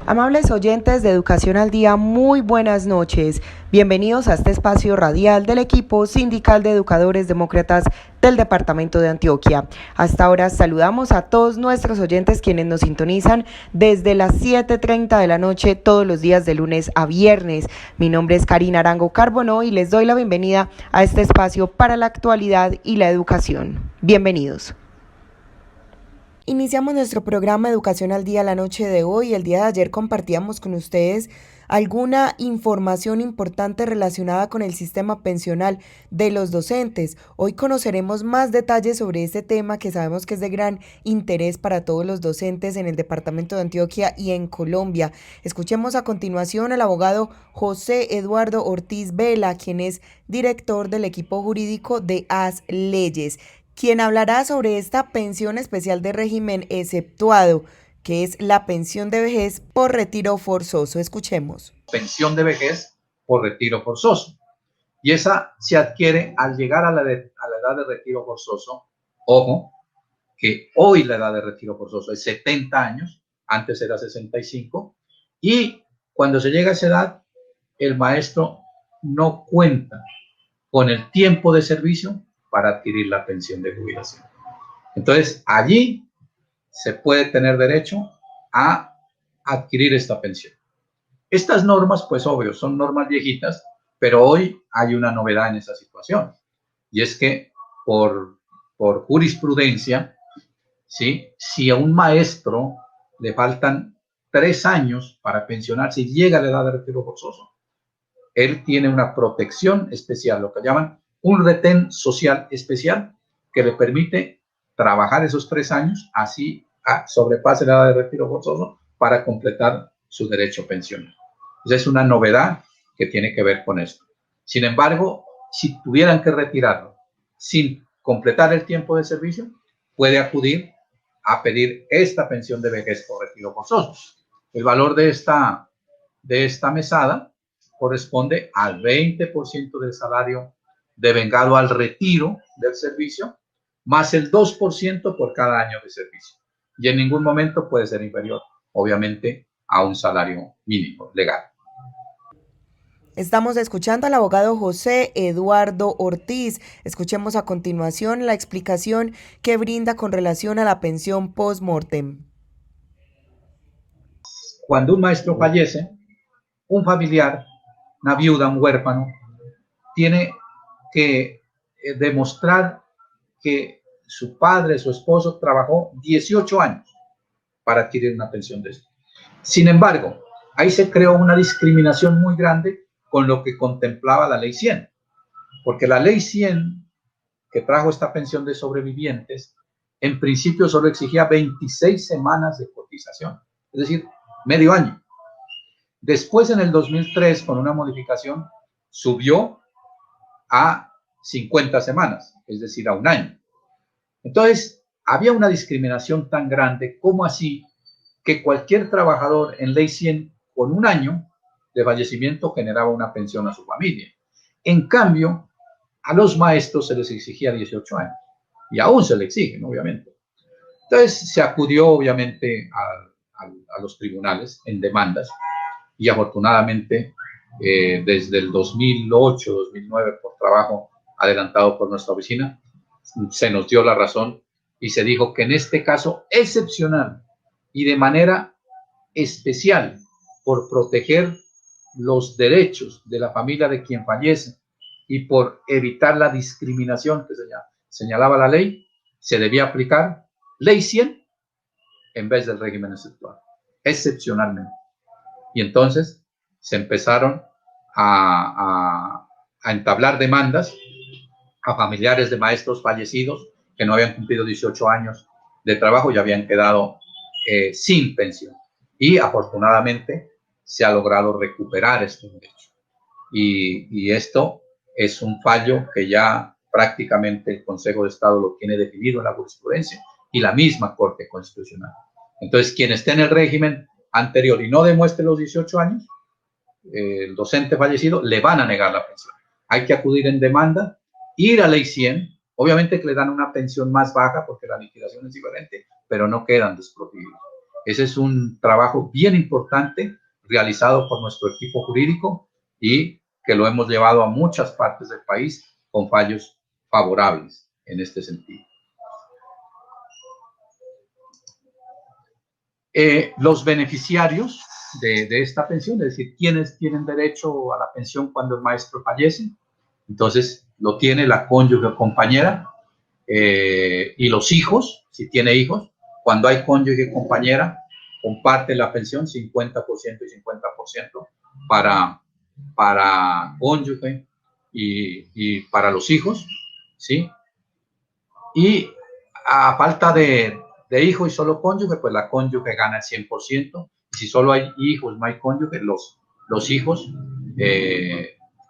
Amables oyentes de Educación al Día, muy buenas noches. Bienvenidos a este espacio radial del equipo sindical de educadores demócratas del departamento de Antioquia. Hasta ahora saludamos a todos nuestros oyentes quienes nos sintonizan desde las 7:30 de la noche todos los días de lunes a viernes. Mi nombre es Karina Arango Carbonó y les doy la bienvenida a este espacio para la actualidad y la educación. Bienvenidos. Iniciamos nuestro programa Educación al Día la noche de hoy. El día de ayer compartíamos con ustedes alguna información importante relacionada con el sistema pensional de los docentes. Hoy conoceremos más detalles sobre este tema que sabemos que es de gran interés para todos los docentes en el departamento de Antioquia y en Colombia. Escuchemos a continuación al abogado José Eduardo Ortiz Vela, quien es director del equipo jurídico de AS Leyes, quien hablará sobre esta pensión especial de régimen exceptuado, que es la pensión de vejez por retiro forzoso. Escuchemos. Pensión de vejez por retiro forzoso. Y esa se adquiere al llegar a la edad de retiro forzoso. Ojo, que hoy la edad de retiro forzoso es 70 años, antes era 65, y cuando se llega a esa edad, el maestro no cuenta con el tiempo de servicio para adquirir la pensión de jubilación. Entonces, allí se puede tener derecho a adquirir esta pensión. Estas normas, pues obvio, son normas viejitas, pero hoy hay una novedad en esa situación. Y es que por jurisprudencia, ¿sí? Si a un maestro le faltan 3 años para pensionarse y llega a la edad de retiro forzoso, él tiene una protección especial, lo que llaman un retén social especial, que le permite trabajar esos 3 años, así sobrepase la edad de retiro forzoso para completar su derecho pensional. Esa es una novedad que tiene que ver con esto. Sin embargo, si tuvieran que retirarlo sin completar el tiempo de servicio, puede acudir a pedir esta pensión de vejez por retiro forzoso. El valor de esta mesada corresponde al 20% del salario devengado al retiro del servicio, más el 2% por cada año de servicio. Y en ningún momento puede ser inferior, obviamente, a un salario mínimo legal. Estamos escuchando al abogado José Eduardo Ortiz. Escuchemos a continuación la explicación que brinda con relación a la pensión post-mortem. Cuando un maestro fallece, un familiar, una viuda, un huérfano, tiene que demostrar que su padre, su esposo, trabajó 18 años para adquirir una pensión de esto. Sin embargo, ahí se creó una discriminación muy grande con lo que contemplaba la Ley 100, porque la Ley 100 que trajo esta pensión de sobrevivientes, en principio solo exigía 26 semanas de cotización, es decir, medio año. Después, en el 2003, con una modificación, subió a 50 semanas, es decir, a un año. Entonces, había una discriminación tan grande como así que cualquier trabajador en Ley 100 con un año de fallecimiento generaba una pensión a su familia. En cambio, a los maestros se les exigía 18 años y aún se les exigen, obviamente. Entonces, se acudió, obviamente, a los tribunales en demandas y afortunadamente desde el 2008, 2009, por trabajo adelantado por nuestra oficina, se nos dio la razón y se dijo que en este caso excepcional y de manera especial por proteger los derechos de la familia de quien fallece y por evitar la discriminación que señalaba la ley, se debía aplicar Ley 100 en vez del régimen exceptuado, excepcionalmente. Y entonces se empezaron a entablar demandas a familiares de maestros fallecidos que no habían cumplido 18 años de trabajo y habían quedado sin pensión. Y afortunadamente se ha logrado recuperar este derecho. Y esto es un fallo que ya prácticamente el Consejo de Estado lo tiene definido en la jurisprudencia y la misma Corte Constitucional. Entonces, quien esté en el régimen anterior y no demuestre los 18 años, el docente fallecido, le van a negar la pensión. Hay que acudir en demanda, ir a Ley 100, obviamente que le dan una pensión más baja porque la liquidación es diferente, pero no quedan desprotegidos. Ese es un trabajo bien importante realizado por nuestro equipo jurídico y que lo hemos llevado a muchas partes del país con fallos favorables en este sentido. Los beneficiarios de esta pensión, es decir, quienes tienen derecho a la pensión cuando el maestro fallece, entonces lo tiene la cónyuge o compañera, y los hijos, si tiene hijos, cuando hay cónyuge o compañera, comparte la pensión 50% y 50% para cónyuge y para los hijos, ¿sí? Y a falta de hijo y solo cónyuge, pues la cónyuge gana el 100%. Y si solo hay hijos, no hay cónyuge, los hijos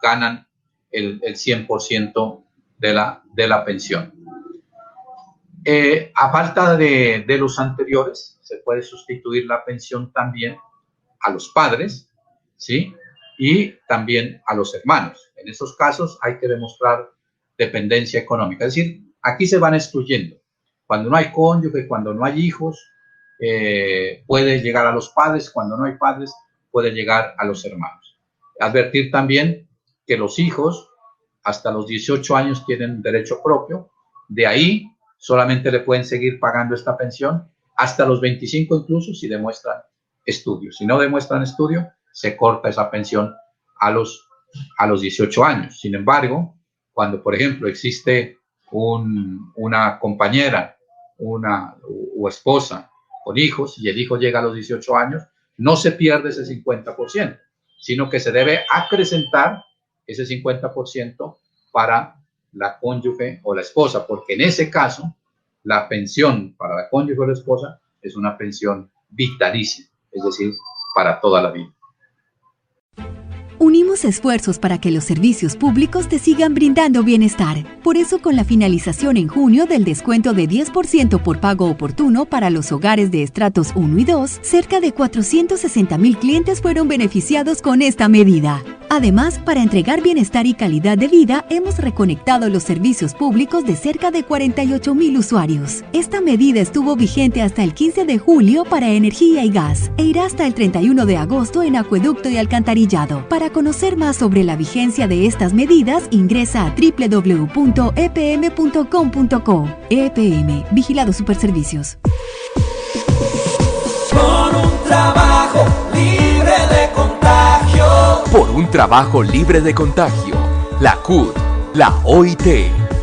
ganan el 100% de la pensión. A falta de los anteriores, se puede sustituir la pensión también a los padres, ¿sí? Y también a los hermanos. En esos casos hay que demostrar dependencia económica. Es decir, aquí se van excluyendo. Cuando no hay cónyuge, cuando no hay hijos, puede llegar a los padres. Cuando no hay padres, puede llegar a los hermanos. Advertir también que los hijos hasta los 18 años tienen derecho propio. De ahí solamente le pueden seguir pagando esta pensión hasta los 25 incluso si demuestran estudio. Si no demuestran estudio, se corta esa pensión a los 18 años. Sin embargo, cuando, por ejemplo, existe una compañera, o esposa con hijos y el hijo llega a los 18 años, no se pierde ese 50%, sino que se debe acrecentar ese 50% para la cónyuge o la esposa, porque en ese caso la pensión para la cónyuge o la esposa es una pensión vitalicia, es decir, para toda la vida. Unimos esfuerzos para que los servicios públicos te sigan brindando bienestar. Por eso, con la finalización en junio del descuento de 10% por pago oportuno para los hogares de estratos 1 y 2, cerca de 460,000 clientes fueron beneficiados con esta medida. Además, para entregar bienestar y calidad de vida, hemos reconectado los servicios públicos de cerca de 48,000 usuarios. Esta medida estuvo vigente hasta el 15 de julio para energía y gas e irá hasta el 31 de agosto en acueducto y alcantarillado. Para conocer más sobre la vigencia de estas medidas, ingresa a www.epm.com.co. EPM, Vigilado Superservicios. Por un trabajo libre de contagio. Por un trabajo libre de contagio. La CUT, la OIT,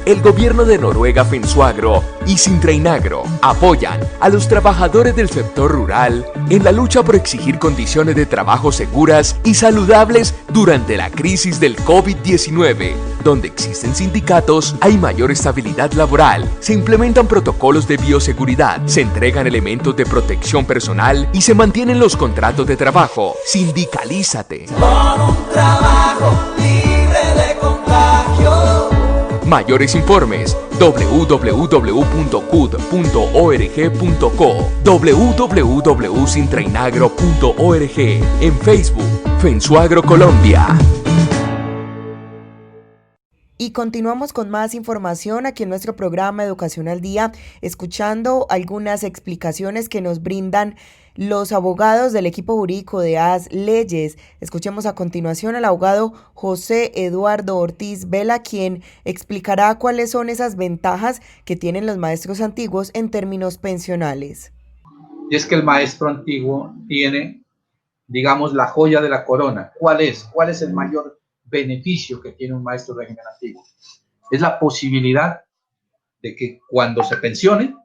el gobierno de Noruega Fensuagro y Sintreinagro apoyan a los trabajadores del sector rural en la lucha por exigir condiciones de trabajo seguras y saludables durante la crisis del COVID-19. Donde existen sindicatos, hay mayor estabilidad laboral, se implementan protocolos de bioseguridad, se entregan elementos de protección personal y se mantienen los contratos de trabajo. Sindicalízate. Por un trabajo libre de contagio. Mayores informes www.cud.org.co, www.sintrainagro.org, en Facebook, Fensuagro Colombia. Y continuamos con más información aquí en nuestro programa Educación al Día, escuchando algunas explicaciones que nos brindan los abogados del equipo jurídico de AS Leyes. Escuchemos a continuación al abogado José Eduardo Ortiz Vela, quien explicará cuáles son esas ventajas que tienen los maestros antiguos en términos pensionales. Y es que el maestro antiguo tiene, digamos, la joya de la corona. ¿Cuál es? ¿Cuál es el mayor beneficio que tiene un maestro de régimen antiguo? Es la posibilidad de que cuando se pensione,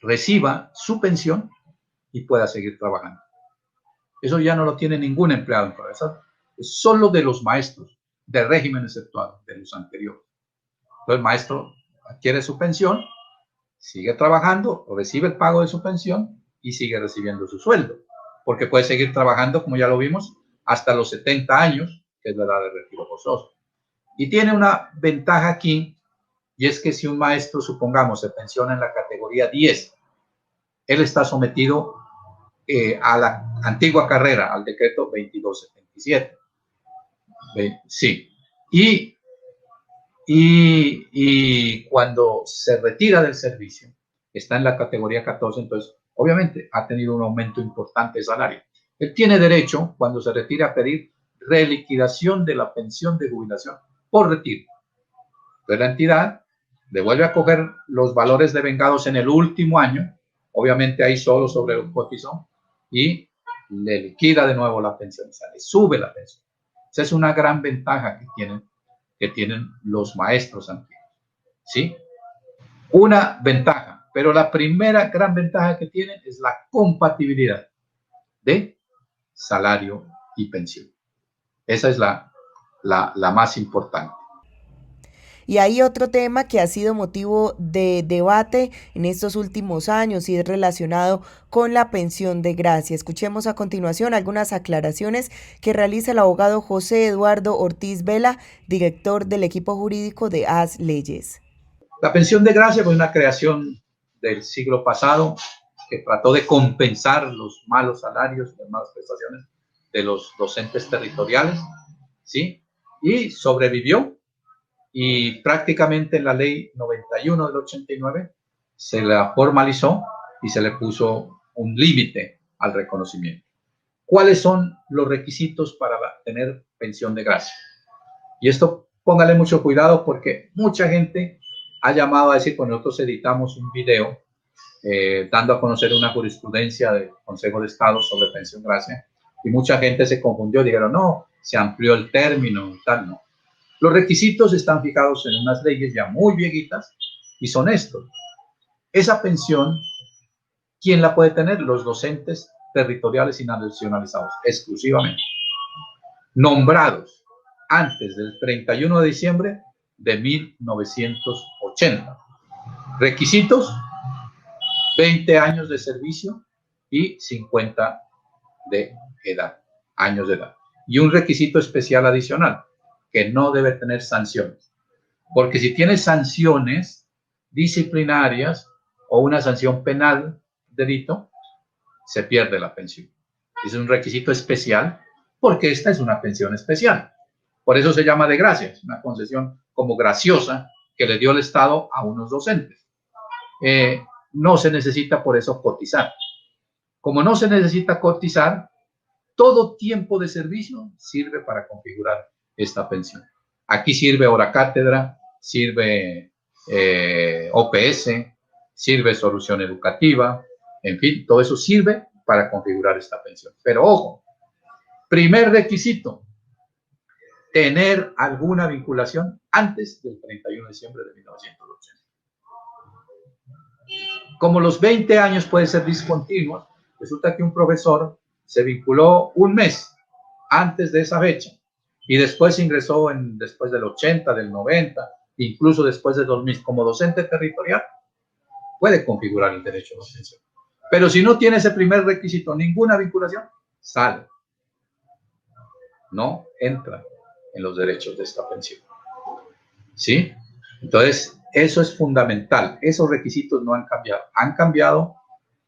reciba su pensión y pueda seguir trabajando. Eso ya no lo tiene ningún empleado en Progresar. Es solo de los maestros de régimen exceptuado, de los anteriores. Entonces el maestro adquiere su pensión, sigue trabajando, recibe el pago de su pensión y sigue recibiendo su sueldo, porque puede seguir trabajando, como ya lo vimos, hasta los 70 años, que es la edad de retiro forzoso. Y tiene una ventaja aquí, y es que si un maestro, supongamos, se pensiona en la categoría 10, él está sometido a la antigua carrera, al decreto 2277. Sí. Y cuando se retira del servicio, está en la categoría 14, entonces obviamente ha tenido un aumento importante de salario. Él tiene derecho, cuando se retire, a pedir reliquidación de la pensión de jubilación por retiro. Entonces la entidad devuelve a coger los valores devengados en el último año, obviamente ahí solo sobre el cotizón, y le liquida de nuevo la pensión, o sea, le sube la pensión. Esa es una gran ventaja que tienen los maestros antiguos, ¿sí? Una ventaja, pero la primera gran ventaja que tienen es la compatibilidad de salario y pensión. Esa es la más importante. Y hay otro tema que ha sido motivo de debate en estos últimos años y es relacionado con la pensión de gracia. Escuchemos a continuación algunas aclaraciones que realiza el abogado José Eduardo Ortiz Vela, director del equipo jurídico de AS Leyes. La pensión de gracia fue una creación del siglo pasado que trató de compensar los malos salarios, las malas prestaciones de los docentes territoriales, ¿sí? Y sobrevivió. Y prácticamente en la ley 91 del 89 se la formalizó y se le puso un límite al reconocimiento. ¿Cuáles son los requisitos para tener pensión de gracia? Y esto póngale mucho cuidado porque mucha gente ha llamado a decir, pues nosotros editamos un video dando a conocer una jurisprudencia del Consejo de Estado sobre pensión de gracia y mucha gente se confundió, dijeron, no, se amplió el término y tal, no. Los requisitos están fijados en unas leyes ya muy viejitas y son estos. Esa pensión, ¿quién la puede tener? Los docentes territoriales y nacionalizados, exclusivamente. Nombrados antes del 31 de diciembre de 1980. Requisitos, 20 años de servicio y 50 de edad, años de edad. Y un requisito especial adicional, que no debe tener sanciones. Porque si tiene sanciones disciplinarias o una sanción penal, delito, se pierde la pensión. Es un requisito especial porque esta es una pensión especial. Por eso se llama de gracia, es una concesión como graciosa que le dio el Estado a unos docentes. No se necesita por eso cotizar. Como no se necesita cotizar, todo tiempo de servicio sirve para configurar esta pensión. Aquí sirve hora cátedra, sirve OPS, sirve solución educativa, en fin, todo eso sirve para configurar esta pensión. Pero ojo, primer requisito, tener alguna vinculación antes del 31 de diciembre de 1980. Como los 20 años pueden ser discontinuos, resulta que un profesor se vinculó un mes antes de esa fecha y después ingresó después del 80, del 90, incluso después del 2000 como docente territorial, puede configurar el derecho a la pensión. Pero si no tiene ese primer requisito, ninguna vinculación, sale. No entra en los derechos de esta pensión. ¿Sí? Entonces, eso es fundamental. Esos requisitos no han cambiado. Han cambiado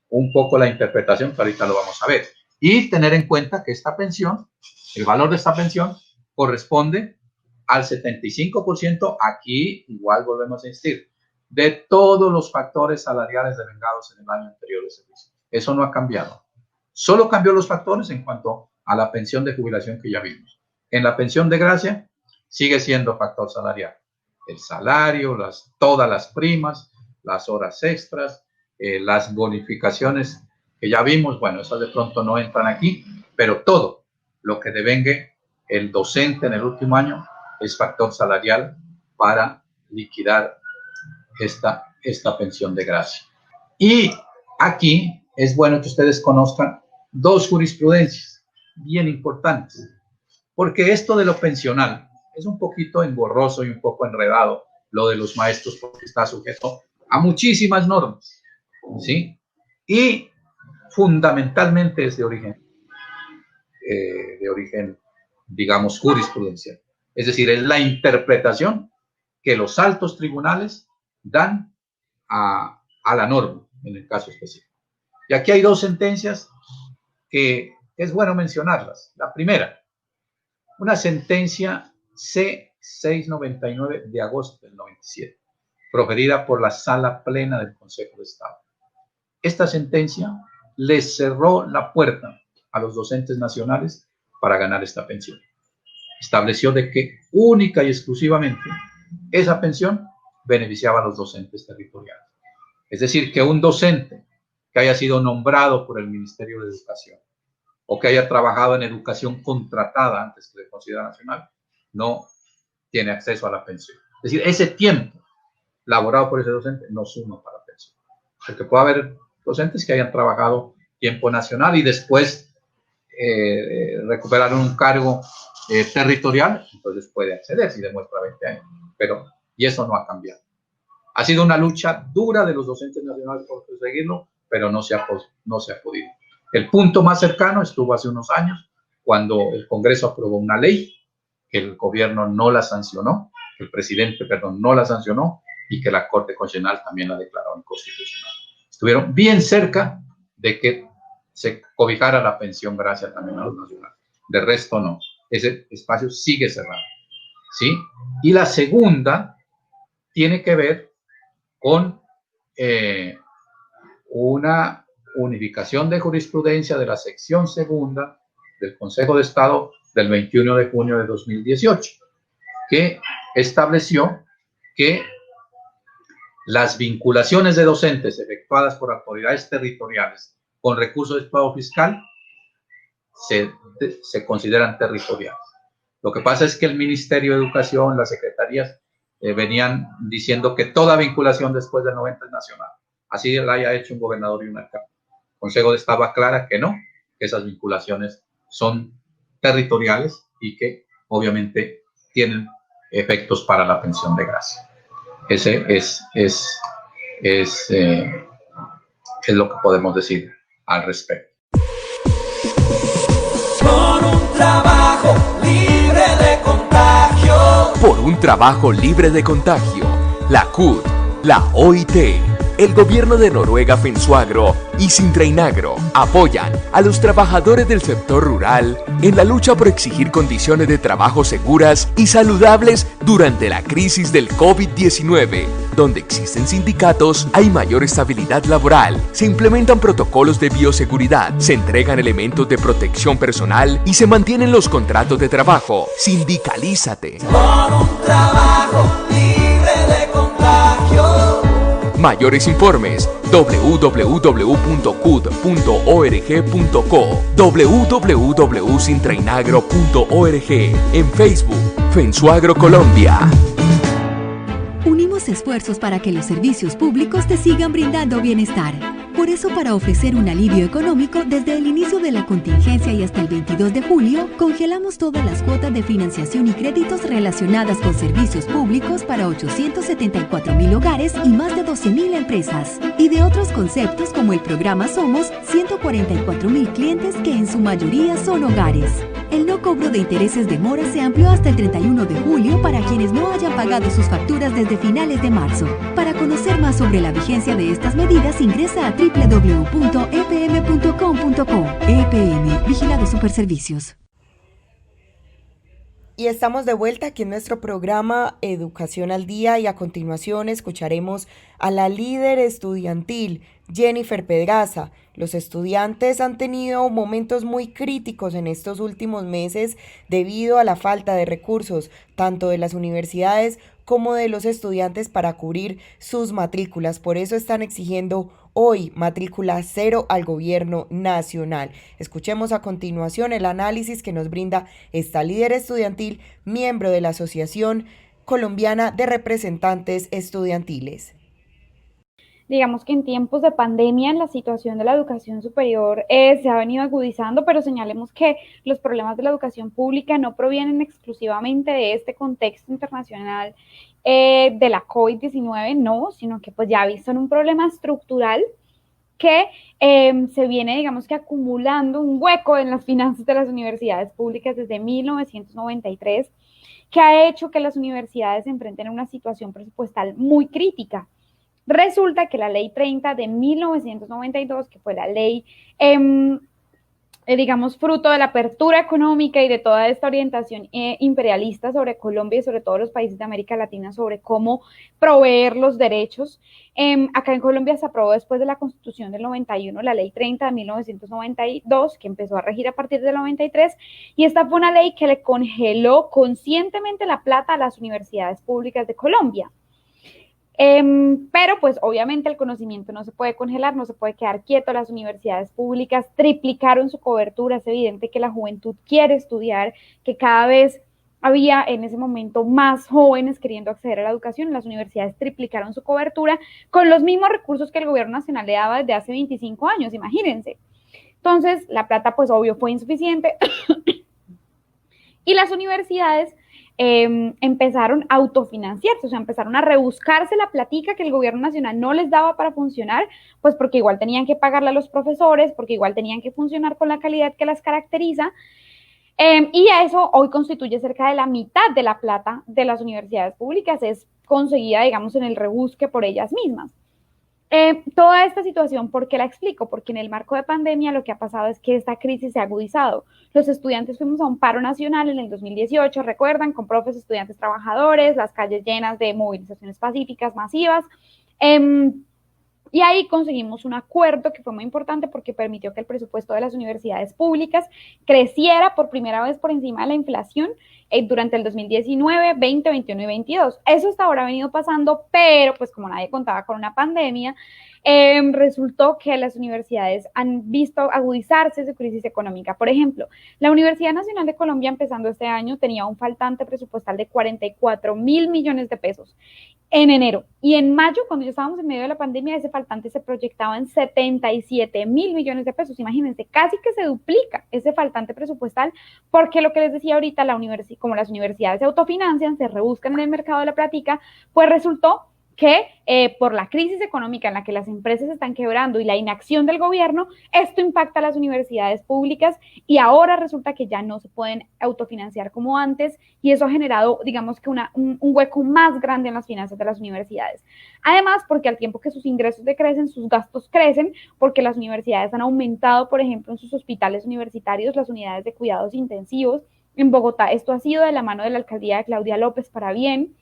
un poco la interpretación, que ahorita lo vamos a ver. Y tener en cuenta que esta pensión, el valor de esta pensión, corresponde al 75%, aquí igual volvemos a insistir, de todos los factores salariales devengados en el año anterior de servicio. Eso no ha cambiado. Solo cambió los factores en cuanto a la pensión de jubilación que ya vimos. En la pensión de gracia sigue siendo factor salarial. El salario, todas las primas, las horas extras, las bonificaciones que ya vimos, bueno, esas de pronto no entran aquí, pero todo lo que devengue el docente en el último año es factor salarial para liquidar esta pensión de gracia. Y aquí es bueno que ustedes conozcan dos jurisprudencias bien importantes, porque esto de lo pensional es un poquito engorroso y un poco enredado, lo de los maestros, porque está sujeto a muchísimas normas, ¿sí? Y fundamentalmente es de origen, digamos, jurisprudencial. Es decir, es la interpretación que los altos tribunales dan a la norma, en el caso específico. Y aquí hay dos sentencias que es bueno mencionarlas. La primera, una sentencia C699 de agosto del 97, proferida por la Sala Plena del Consejo de Estado. esta sentencia les cerró la puerta a los docentes nacionales para ganar esta pensión. Estableció de que única y exclusivamente esa pensión beneficiaba a los docentes territoriales. Es decir, que un docente que haya sido nombrado por el Ministerio de Educación o que haya trabajado en educación contratada antes que se considera nacional, no tiene acceso a la pensión. Es decir, ese tiempo laborado por ese docente no suma para pensión. Porque puede haber docentes que hayan trabajado tiempo nacional y después recuperaron un cargo territorial, entonces puede acceder si demuestra 20 años. Y eso no ha cambiado. Ha sido una lucha dura de los docentes nacionales por conseguirlo, pero no se ha podido. El punto más cercano estuvo hace unos años, cuando el Congreso aprobó una ley, que el gobierno no la sancionó, que el presidente, perdón, no la sancionó, y que la Corte Constitucional también la declaró inconstitucional. Estuvieron bien cerca de que se cobijara la pensión gracias también a los nacionales. De resto, no. Ese espacio sigue cerrado, ¿sí? Y la segunda tiene que ver con una unificación de jurisprudencia de la sección segunda del Consejo de Estado del 21 de junio de 2018, que estableció que las vinculaciones de docentes efectuadas por autoridades territoriales con recursos de Estado fiscal se consideran territoriales. Lo que pasa es que el Ministerio de Educación, las secretarías, venían diciendo que toda vinculación después del 90 es nacional. Así la haya hecho un gobernador y un alcalde. El Consejo de Estado aclara que no, que esas vinculaciones son territoriales y que obviamente tienen efectos para la pensión de gracia. Ese es lo que podemos decir al respecto. Por un trabajo libre de contagio. Por un trabajo libre de contagio, la CUT, la OIT, el gobierno de Noruega Finsuagro y Sintreinagro apoyan a los trabajadores del sector rural en la lucha por exigir condiciones de trabajo seguras y saludables durante la crisis del COVID-19. Donde existen sindicatos, hay mayor estabilidad laboral, se implementan protocolos de bioseguridad, se entregan elementos de protección personal y se mantienen los contratos de trabajo. Sindicalízate. Por un trabajo libre de contagio. Mayores informes www.cud.org.co, www.sintrainagro.org, en Facebook, Finsuagro Colombia. Unimos esfuerzos para que los servicios públicos te sigan brindando bienestar. Por eso, para ofrecer un alivio económico, desde el inicio de la contingencia y hasta el 22 de julio, congelamos todas las cuotas de financiación y créditos relacionadas con servicios públicos para 874,000 hogares y más de 12,000 empresas. Y de otros conceptos como el programa Somos, 144,000 clientes que en su mayoría son hogares. El no cobro de intereses de mora se amplió hasta el 31 de julio para quienes no hayan pagado sus facturas desde finales de marzo. Para conocer más sobre la vigencia de estas medidas, ingresa a www.epm.com.co. EPM, Vigilado Superservicios. Y estamos de vuelta aquí en nuestro programa Educación al Día y a continuación escucharemos a la líder estudiantil, Jennifer Pedraza. Los estudiantes han tenido momentos muy críticos en estos últimos meses debido a la falta de recursos, tanto de las universidades como de los estudiantes para cubrir sus matrículas. Por eso están exigiendo hoy matrícula cero al gobierno nacional. Escuchemos a continuación el análisis que nos brinda esta líder estudiantil, miembro de la Asociación Colombiana de Representantes Estudiantiles. Digamos que en tiempos de pandemia la situación de la educación superior se ha venido agudizando, pero señalemos que los problemas de la educación pública no provienen exclusivamente de este contexto internacional de la COVID-19, no, sino que pues ya son un problema estructural que se viene, digamos que acumulando un hueco en las finanzas de las universidades públicas desde 1993, que ha hecho que las universidades se enfrenten a una situación presupuestal muy crítica. Resulta que la Ley 30 de 1992, que fue la ley digamos, fruto de la apertura económica y de toda esta orientación imperialista sobre Colombia y sobre todos los países de América Latina sobre cómo proveer los derechos. Acá en Colombia se aprobó después de la Constitución del 91 la Ley 30 de 1992, que empezó a regir a partir del 93, y esta fue una ley que le congeló conscientemente la plata a las universidades públicas de Colombia. Pero pues obviamente el conocimiento no se puede congelar, no se puede quedar quieto. Las universidades públicas triplicaron su cobertura. Es evidente que la juventud quiere estudiar, que cada vez había en ese momento más jóvenes queriendo acceder a la educación. Las universidades triplicaron su cobertura con los mismos recursos que el gobierno nacional le daba desde hace 25 años, imagínense. Entonces la plata pues obvio fue insuficiente y las universidades empezaron a autofinanciarse, o sea, empezaron a rebuscarse la platica que el gobierno nacional no les daba para funcionar, pues porque igual tenían que pagarle a los profesores, porque igual tenían que funcionar con la calidad que las caracteriza, y a eso hoy constituye cerca de la mitad de la plata de las universidades públicas, es conseguida, digamos, en el rebusque por ellas mismas. Toda esta situación, ¿por qué la explico? Porque en el marco de pandemia lo que ha pasado es que esta crisis se ha agudizado. Los estudiantes fuimos a un paro nacional en el 2018, recuerdan, con profes, estudiantes, trabajadores, las calles llenas de movilizaciones pacíficas masivas. Y ahí conseguimos un acuerdo que fue muy importante porque permitió que el presupuesto de las universidades públicas creciera por primera vez por encima de la inflación durante el 2019, 20, 21 y 22. Eso hasta ahora ha venido pasando, pero pues como nadie contaba con una pandemia, resultó que las universidades han visto agudizarse su crisis económica. Por ejemplo, la Universidad Nacional de Colombia, empezando este año, tenía un faltante presupuestal de 44.000 millones de pesos en enero. Y en mayo, cuando ya estábamos en medio de la pandemia, ese faltante se proyectaba en 77.000 millones de pesos. Imagínense, casi que se duplica ese faltante presupuestal, porque lo que les decía ahorita, como las universidades se autofinancian, se rebuscan en el mercado de la plática, pues resultó que por la crisis económica en la que las empresas están quebrando y la inacción del gobierno, esto impacta a las universidades públicas y ahora resulta que ya no se pueden autofinanciar como antes y eso ha generado, digamos que un hueco más grande en las finanzas de las universidades. Además, porque al tiempo que sus ingresos decrecen, sus gastos crecen, porque las universidades han aumentado, por ejemplo, en sus hospitales universitarios, las unidades de cuidados intensivos. En Bogotá esto ha sido de la mano de la alcaldía de Claudia López para bien.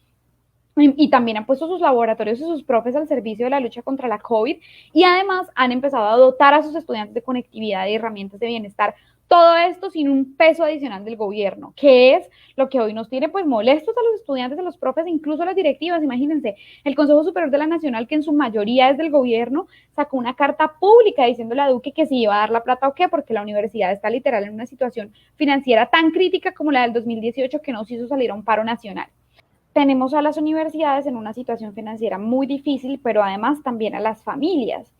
Y también han puesto sus laboratorios y sus profes al servicio de la lucha contra la COVID y además han empezado a dotar a sus estudiantes de conectividad y herramientas de bienestar. Todo esto sin un peso adicional del gobierno, que es lo que hoy nos tiene pues molestos a los estudiantes, a los profes, incluso a las directivas. Imagínense, el Consejo Superior de la Nacional, que en su mayoría es del gobierno, sacó una carta pública diciéndole a Duque que si iba a dar la plata o qué, porque la universidad está literal en una situación financiera tan crítica como la del 2018 que nos hizo salir a un paro nacional. Tenemos a las universidades en una situación financiera muy difícil, pero además también a las familias.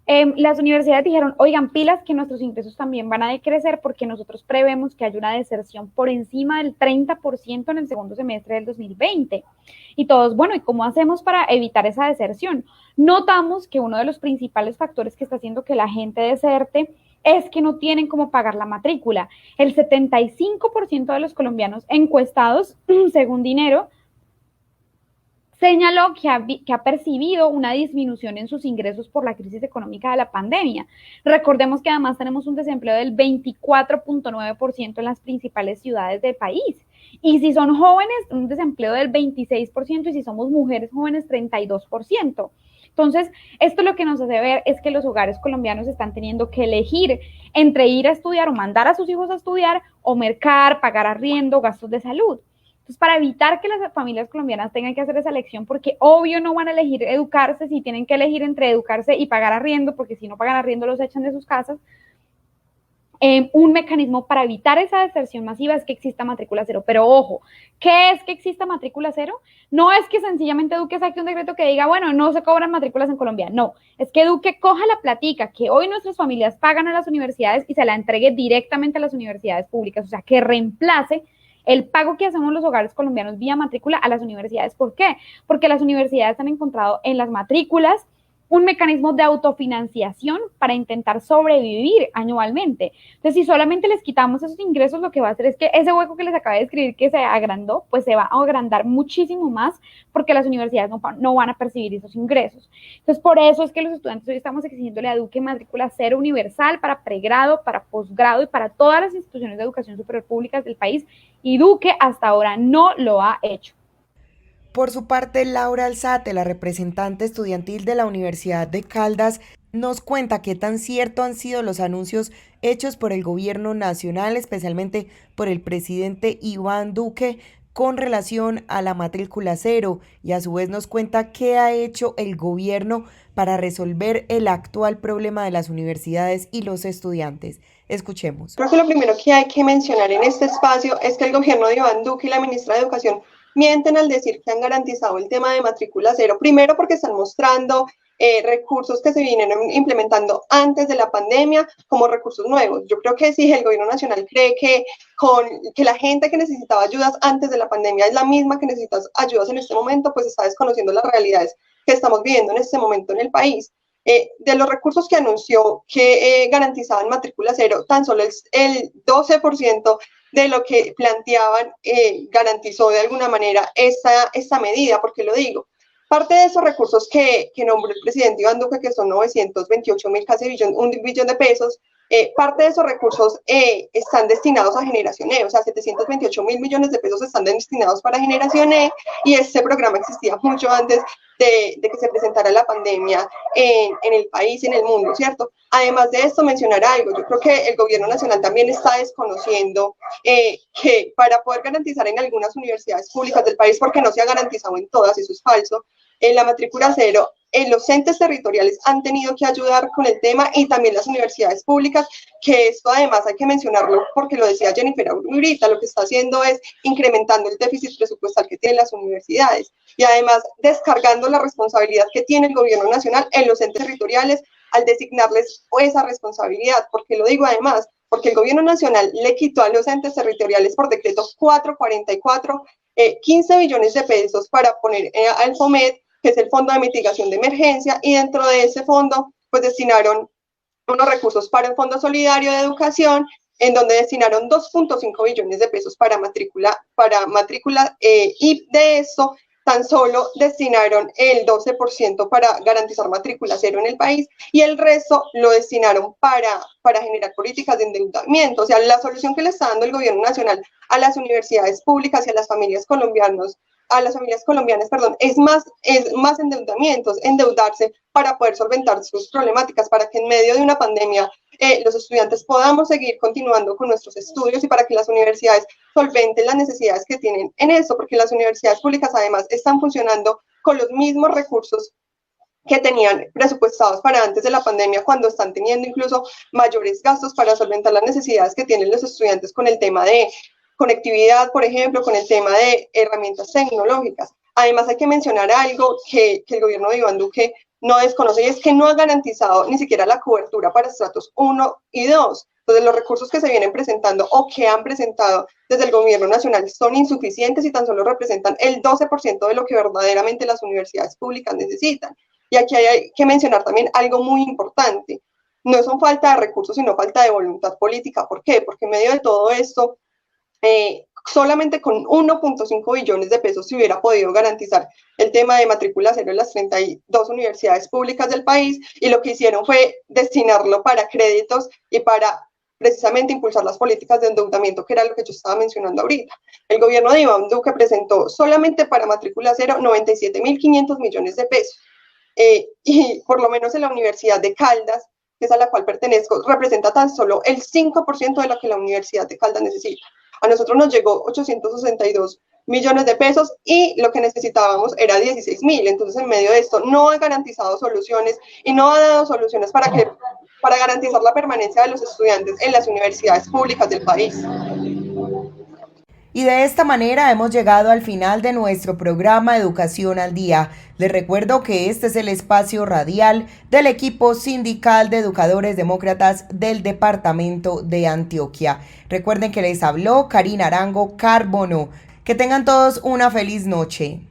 Las universidades dijeron, oigan, pilas que nuestros ingresos también van a decrecer porque nosotros prevemos que haya una deserción por encima del 30% en el segundo semestre del 2020. Y todos, bueno, ¿y cómo hacemos para evitar esa deserción? Notamos que uno de los principales factores que está haciendo que la gente deserte es que no tienen cómo pagar la matrícula. El 75% de los colombianos encuestados, según Dinero, señaló que ha percibido una disminución en sus ingresos por la crisis económica de la pandemia. Recordemos que además tenemos un desempleo del 24.9% en las principales ciudades del país. Y si son jóvenes, un desempleo del 26%, y si somos mujeres jóvenes, 32%. Entonces, esto lo que nos hace ver es que los hogares colombianos están teniendo que elegir entre ir a estudiar o mandar a sus hijos a estudiar o mercar, pagar arriendo, gastos de salud. Entonces, para evitar que las familias colombianas tengan que hacer esa elección, porque obvio no van a elegir educarse si tienen que elegir entre educarse y pagar arriendo, porque si no pagan arriendo los echan de sus casas, un mecanismo para evitar esa deserción masiva es que exista matrícula cero. Pero ojo, ¿qué es que exista matrícula cero? No es que sencillamente Duque saque un decreto que diga, bueno, no se cobran matrículas en Colombia. No, es que Duque coja la platica que hoy nuestras familias pagan a las universidades y se la entregue directamente a las universidades públicas, o sea, que reemplace el pago que hacemos los hogares colombianos vía matrícula a las universidades. ¿Por qué? Porque las universidades han encontrado en las matrículas un mecanismo de autofinanciación para intentar sobrevivir anualmente. Entonces, si solamente les quitamos esos ingresos, lo que va a hacer es que ese hueco que les acabé de describir que se agrandó, pues se va a agrandar muchísimo más porque las universidades no van a percibir esos ingresos. Entonces, por eso es que los estudiantes hoy estamos exigiéndole a Duque matrícula cero universal para pregrado, para posgrado y para todas las instituciones de educación superior públicas del país, y Duque hasta ahora no lo ha hecho. Por su parte, Laura Alzate, la representante estudiantil de la Universidad de Caldas, nos cuenta qué tan cierto han sido los anuncios hechos por el gobierno nacional, especialmente por el presidente Iván Duque, con relación a la matrícula cero, y a su vez nos cuenta qué ha hecho el gobierno para resolver el actual problema de las universidades y los estudiantes. Escuchemos. Creo que lo primero que hay que mencionar en este espacio es que el gobierno de Iván Duque y la ministra de Educación mienten al decir que han garantizado el tema de matrícula cero. Primero porque están mostrando recursos que se vinieron implementando antes de la pandemia como recursos nuevos. Yo creo que si el gobierno nacional cree que la gente que necesitaba ayudas antes de la pandemia es la misma que necesita ayudas en este momento, pues está desconociendo las realidades que estamos viviendo en este momento en el país. De los recursos que anunció que garantizaban matrícula cero, tan solo el 12% de lo que planteaban garantizó de alguna manera esta medida. ¿Por qué lo digo? Parte de esos recursos que nombró el presidente Iván Duque, que son 928.000, casi un billón de pesos, parte de esos recursos están destinados a Generación E, o sea, 728.000 millones de pesos están destinados para Generación E, y este programa existía mucho antes de que se presentara la pandemia en el país y en el mundo, ¿cierto? Además de esto, mencionar algo, yo creo que el gobierno nacional también está desconociendo que para poder garantizar en algunas universidades públicas del país, porque no se ha garantizado en todas, eso es falso, en la matrícula cero, los entes territoriales han tenido que ayudar con el tema, y también las universidades públicas, que esto además hay que mencionarlo porque lo decía Jennifer ahorita, lo que está haciendo es incrementando el déficit presupuestal que tienen las universidades y además descargando la responsabilidad que tiene el gobierno nacional en los entes territoriales al designarles esa responsabilidad. Porque lo digo además, porque el gobierno nacional le quitó a los entes territoriales por decreto 444 15 billones de pesos para poner al FOMED, que es el Fondo de Mitigación de Emergencia, y dentro de ese fondo pues destinaron unos recursos para el Fondo Solidario de Educación, en donde destinaron 2.5 billones de pesos para matrícula, y de eso tan solo destinaron el 12% para garantizar matrícula cero en el país, y el resto lo destinaron para generar políticas de endeudamiento. O sea, la solución que le está dando el gobierno nacional a las universidades públicas y a las familias colombianas, es más endeudamientos, endeudarse para poder solventar sus problemáticas, para que en medio de una pandemia los estudiantes podamos seguir continuando con nuestros estudios, y para que las universidades solventen las necesidades que tienen en eso, porque las universidades públicas además están funcionando con los mismos recursos que tenían presupuestados para antes de la pandemia, cuando están teniendo incluso mayores gastos para solventar las necesidades que tienen los estudiantes con el tema de conectividad, por ejemplo, con el tema de herramientas tecnológicas. Además, hay que mencionar algo que el gobierno de Iván Duque no desconoce, y es que no ha garantizado ni siquiera la cobertura para estratos 1 y 2. Entonces, los recursos que se vienen presentando o que han presentado desde el gobierno nacional son insuficientes y tan solo representan el 12% de lo que verdaderamente las universidades públicas necesitan. Y aquí hay que mencionar también algo muy importante. No son falta de recursos, sino falta de voluntad política. ¿Por qué? Porque en medio de todo esto, solamente con 1.5 billones de pesos se hubiera podido garantizar el tema de matrícula cero en las 32 universidades públicas del país, y lo que hicieron fue destinarlo para créditos y para precisamente impulsar las políticas de endeudamiento, que era lo que yo estaba mencionando ahorita. El gobierno de Iván Duque presentó solamente para matrícula cero 97.500 millones de pesos, y por lo menos en la Universidad de Caldas, que es a la cual pertenezco, representa tan solo el 5% de lo que la Universidad de Caldas necesita. A nosotros nos llegó 862 millones de pesos y lo que necesitábamos era 16.000. Entonces, en medio de esto, no ha garantizado soluciones y no ha dado soluciones para garantizar la permanencia de los estudiantes en las universidades públicas del país. Y de esta manera hemos llegado al final de nuestro programa Educación al Día. Les recuerdo que este es el espacio radial del equipo sindical de educadores demócratas del departamento de Antioquia. Recuerden que les habló Karina Arango Carbono. Que tengan todos una feliz noche.